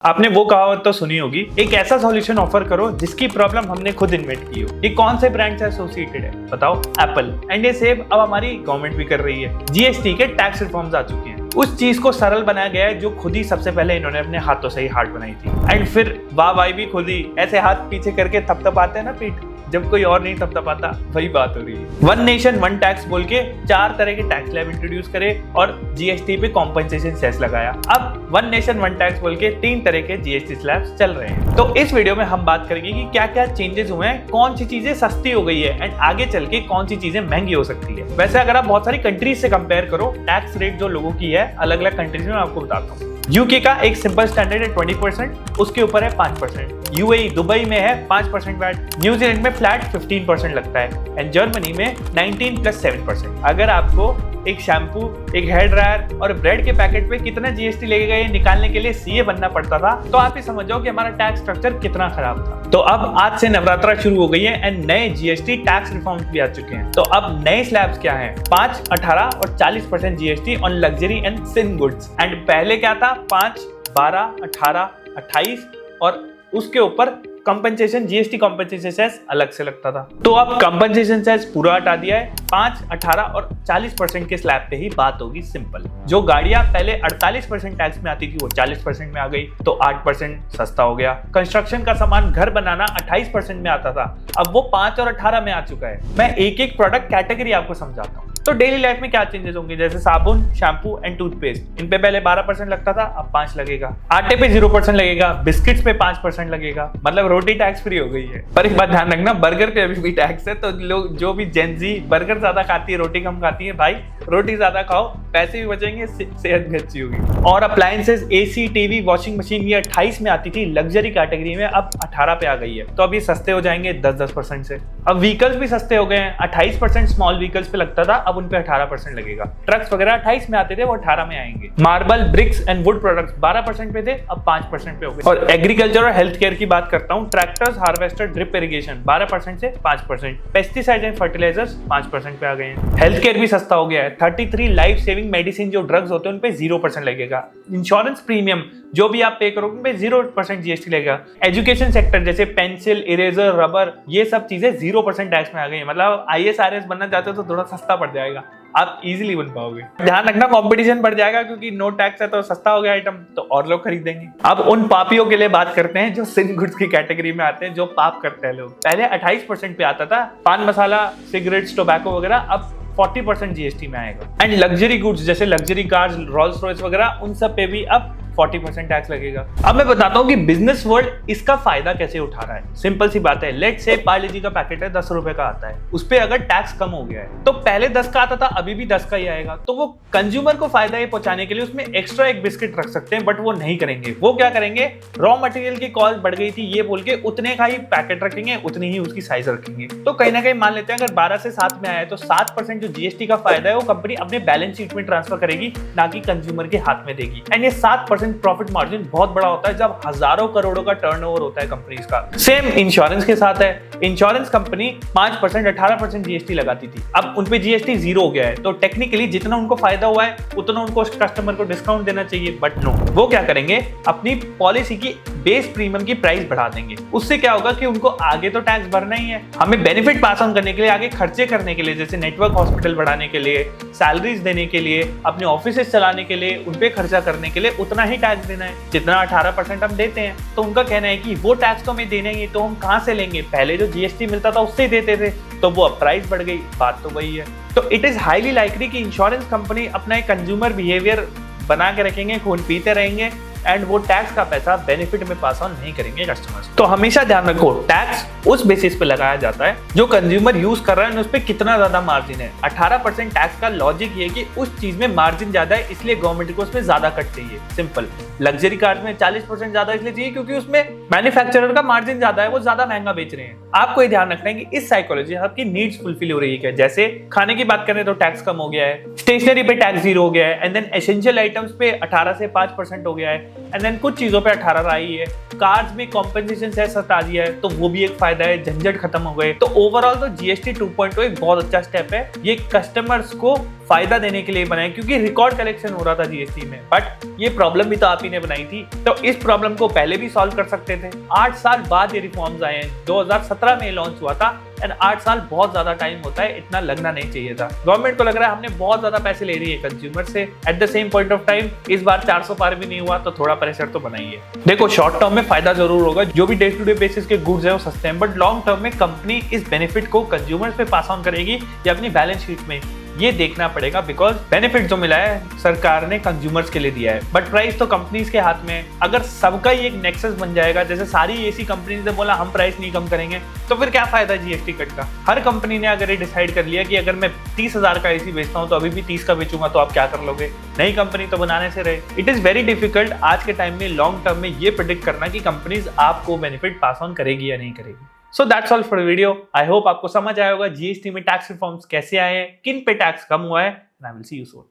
आपने वो कहावत तो सुनी होगी, एक ऐसा सॉल्यूशन ऑफर करो जिसकी प्रॉब्लम हमने खुद इन्वेंट की हो। ये कौन से ब्रांड से एसोसिएटेड है बताओ? एप्पल। एंड ये सेव अब हमारी गवर्नमेंट भी कर रही है। जीएसटी के टैक्स रिफॉर्म्स आ चुके हैं। उस चीज को सरल बनाया गया है जो खुद ही सबसे पहले इन्होंने अपने हाथों से ही हार्ड बनाई थी। एंड फिर वाह भी खुद ही ऐसे हाथ पीछे करके थपथपाते हैं ना पीठ, जब कोई और नहीं थपथपाता, वही बात हो रही है। वन नेशन वन टैक्स बोल के 4 तरह के टैक्स स्लैब इंट्रोड्यूस करे और जीएसटी पे कॉम्पनसेशन सेस लगाया। अब वन नेशन वन टैक्स बोल के 3 तरह के जीएसटी स्लैब्स चल रहे हैं। तो इस वीडियो में हम बात करेंगे कि क्या क्या चेंजेस हुए हैं, कौन सी चीजें सस्ती हो गई है एंड आगे चल के कौन सी चीजें महंगी हो सकती है। वैसे अगर आप बहुत सारी कंट्रीज से कंपेयर करो, टैक्स रेट जो लोगों की है अलग अलग कंट्रीज में, आपको बताता हूँ। यूके का एक सिंपल स्टैंडर्ड है 20%, उसके ऊपर है 5%। यूएई दुबई में है 5% वैट, न्यूजीलैंड में फ्लैट 15% लगता है एंड जर्मनी में 19 + 7%। अगर आपको एक शैम्पू, एक हेयर ड्रायर और ब्रेड के पैकेट पे कितना जीएसटी लगेगा ये निकालने के लिए सीए बनना पड़ता था, तो आप ही समझ जाओ कि हमारा टैक्स स्ट्रक्चर कितना खराब था। तो अब आज से नवरात्रा शुरू हो गई है एंड नए जीएसटी टैक्स रिफॉर्म्स भी आ चुके हैं। तो अब नए स्लैब्स क्या हैं? 5, 18 और 40% GST on luxury and sin goods. And पहले क्या था? 5, 12, 18, 28 और उसके ऊपर कंपनसेशन जीएसटी कंपनसेशन सेस अलग से लगता था। तो अब कंपनसेशन सेस पूरा हटा दिया है। 5, 18 और 40% के स्लैब पे ही बात होगी सिंपल। जो गाड़ियां पहले 48% टैक्स में आती थी वो 40% में आ गई, तो 8% सस्ता हो गया। कंस्ट्रक्शन का सामान घर बनाना 28% में आता था, अब वो 5 और 18 में आ चुका है। मैं एक एक प्रोडक्ट कैटेगरी आपको समझाता हूँ। तो डेली लाइफ में क्या चेंजेस होंगे, जैसे साबुन, शैम्पू एंड टूथपेस्ट, इन पे पहले 12% लगता था, अब 5 लगेगा। आटे पे 0% लगेगा, बिस्किट्स पे 5% लगेगा, मतलब रोटी टैक्स फ्री हो गई है। पर एक बात ध्यान रखना, बर्गर पे अभी भी टैक्स है। तो लोग जो भी जेनजी बर्गर ज्यादा खाती है, रोटी कम खाती है, भाई रोटी ज्यादा खाओ, पैसे भी बचेंगे, सेहत भी अच्छी होगी। और appliances, AC, TV, washing machine, ये 28 में आती थी लग्जरी कैटेगरी में, अब 18 पे आ गई है। तो अभी सस्ते हो जाएंगे 10% से। अब व्हीकल्स भी सस्ते हो गए हैं। 28% स्मॉल व्हीकल्स पे लगता था, अब उन पे 18% लगेगा। ट्रक्स वगैरह 28 में आते थे, वो 18 में आएंगे। Marble, bricks and wood products 12% पे थे, अब 5% पे हो गए। और एग्रीकल्चर और हेल्थ केयर की बात करता हूँ, ट्रैक्टर्स, हार्वेस्टर, ड्रिप इरिगेशन 12% से 5%। पेस्टिसाइड एंड फर्टिलाइजर्स 5% पे आ गए हैं। हेल्थ केयर भी सस्ता हो गया है। 33 लाइफ सेविंग मेडिसिन जो ड्रग्स होते हैं उन पे 0% लगेगा। इंश्योरेंस प्रीमियम जो भी आप पे करोगे उन पे 0% जीएसटी लगेगा। एजुकेशन सेक्टर जैसे पेंसिल, इरेजर, रबर, ये सब चीजें 0% टैक्स में आ गई है। मतलब IAS बनना चाहते हो तो थोड़ा सस्ता पड़ जाएगा, आप इजीली बन पाओगे। ध्यान रखना कंपटीशन बढ़ जाएगा, क्योंकि नो टैक्स है तो सस्ता हो गया आइटम, तो और लोग खरीदेंगे। अब उन पापियों के लिए बात करते हैं जो सिन गुड्स की कैटेगरी में आते हैं, जो पाप करते हैं लोग। पहले 28% पे आता था, पान मसाला, सिगरेट्स, टोबैको वगैरह, अब 40% जीएसटी में आएगा। एंड लग्जरी गुड्स जैसे लग्जरी कार्स, रोल्स रॉयस वगैरह, उन सब पे भी अब 40% टैक्स लगेगा। अब मैं बताता हूँ कि बिजनेस वर्ल्ड इसका फायदा कैसे उठा रहा है। सिंपल सी बात है, लेट्स से पार्ले जी का पैकेट है 10 रुपए का आता है, उस पे अगर टैक्स कम हो गया है, तो पहले 10 का आता था, अभी भी 10 का ही आएगा। तो वो कंज्यूमर को फायदा ये पहुंचाने के लिए उसमें एक्स्ट्रा एक बिस्किट रख सकते हैं, बट वो नहीं करेंगे। वो क्या करेंगे, रॉ मटेरियल की कॉस्ट बढ़ गई थी ये बोल के उतने का ही पैकेट रखेंगे, उतनी ही उसकी साइज रखेंगे। तो कहीं ना कहीं मान लेते हैं अगर 12 से 7 में आया है, तो 7% जो जीएसटी का फायदा है वो कंपनी अपने बैलेंस शीट में ट्रांसफर करेगी, ना कि कंज्यूमर के हाथ में देगी। एंड ये 7% प्रॉफिट मार्जिन बहुत बड़ा होता है जब हजारों करोड़ों का टर्नओवर होता है कंपनीज का। सेम इंश्योरेंस के साथ है। इंश्योरेंस कंपनी 5%, 18% जीएसटी लगाती थी, अब उन पे जीएसटी 0 हो गया है। तो टेक्निकली जितना उनको फायदा हुआ है उतना उनको कस्टमर को डिस्काउंट देना चाहिए, बट नो, वो क्या करेंगे, अपनी पॉलिसी की बेस प्रीमियम की प्राइस बढ़ा देंगे। उससे क्या होगा कि उनको आगे तो टैक्स भरना ही है, हमें बेनिफिट पास ऑन करने के लिए, आगे खर्चे करने के लिए, जैसे नेटवर्क हॉस्पिटल बढ़ाने के लिए, सैलरीज देने के लिए, अपने ऑफिसेस चलाने के लिए, उन पे खर्चा करने के लिए उतना ही टैक्स देना है जितना 18% हम देते हैं। तो उनका कहना है कि वो टैक्स तो हमें देना ही है, तो हम कहां से लेंगे, पहले जो जीएसटी मिलता था उससे ही देते थे, तो वो अब प्राइस बढ़ गई। बात तो वही है। तो इट इज हाईली लाइकली कि इंश्योरेंस कंपनी अपना एक कंज्यूमर बिहेवियर बना के रखेंगे, खून पीते रहेंगे एंड वो टैक्स का पैसा बेनिफिट में पास ऑन नहीं करेंगे कस्टमर्स। तो हमेशा ध्यान रखो, टैक्स उस बेसिस पे लगाया जाता है जो कंज्यूमर यूज कर रहा है, उस पे कितना ज्यादा मार्जिन है। 18% टैक्स का लॉजिक ये कि उस चीज में मार्जिन ज्यादा है, इसलिए गवर्नमेंट को उसमें ज्यादा कट चाहिए। सिंपल। लग्जरी कार्स में 40% ज्यादा इसलिए चाहिए क्योंकि उसमें मैन्युफैक्चरर का मार्जिन ज्यादा है, वो ज्यादा महंगा बेच रहे हैं। आपको ये ध्यान रखना है कि इस साइकोलॉजी आपकी नीड्स फुलफिल हो रही है। जैसे खाने की बात करें तो टैक्स कम हो गया है, स्टेशनरी पे टैक्स 0 हो गया है, एंड देन एसेंशियल आइटम्स पे 18 से 5% हो गया है, एंड देन कुछ चीजों पे 18 आई है। कार्स में कॉम्पेंसेशन सेस हटा दिया है तो वो भी एक फायदा है, झंझट खत्म हो गए। तो ओवरऑल तो जीएसटी 2.0 एक बहुत अच्छा स्टेप है। ये कस्टमर्स को फायदा देने के लिए बनाया क्योंकि रिकॉर्ड कलेक्शन हो रहा था जीएसटी में, बट ये प्रॉब्लम भी तो आप ही ने बनाई थी। तो इस प्रॉब्लम को पहले भी सॉल्व कर सकते थे। 8 साल बाद ये रिफॉर्म्स आए हैं, 2017 में लॉन्च हुआ था एंड 8 साल बहुत ज्यादा टाइम होता है, इतना लगना नहीं चाहिए था। गवर्नमेंट को लग रहा है हमने बहुत ज्यादा पैसे ले रही है कंज्यूमर से। At the same point of time इस बार 400 पार भी नहीं हुआ तो थोड़ा प्रेशर तो बनाइए। देखो शॉर्ट टर्म में फायदा जरूर होगा, जो भी डे टू डे बेसिस के गुड्स है वो सस्ते हैं, बट लॉन्ग टर्म में कंपनी इस बेनिफिट को कंज्यूमर्स पे पास ऑन करेगी या अपनी बैलेंस शीट में, ये देखना पड़ेगा। बिकॉज बेनिफिट जो मिला है सरकार ने कंज्यूमर्स के लिए दिया है, बट प्राइस तो कंपनीज के हाथ में है। अगर सबका ही एक नेक्सस बन जाएगा, जैसे सारी एसी कंपनीज ने बोला हम प्राइस नहीं कम करेंगे, तो फिर क्या फायदा जीएसटी कट का। हर कंपनी ने अगर ये डिसाइड कर लिया कि अगर मैं 30,000 का एसी बेचता हूं तो अभी भी 30 का बेचूंगा, तो आप क्या कर लोगे? नई कंपनी तो बनाने से रहे। इट इज वेरी डिफिकल्ट आज के टाइम में लॉन्ग टर्म में ये प्रेडिक्ट करना कि कंपनीज आपको बेनिफिट पास ऑन करेगी या नहीं करेगी। So that's all for video. I hope आपको समझ आया होगा जीएसटी में टैक्स रिफॉर्म्स कैसे आए हैं, किन पे टैक्स कम हुआ है, and I will see you soon.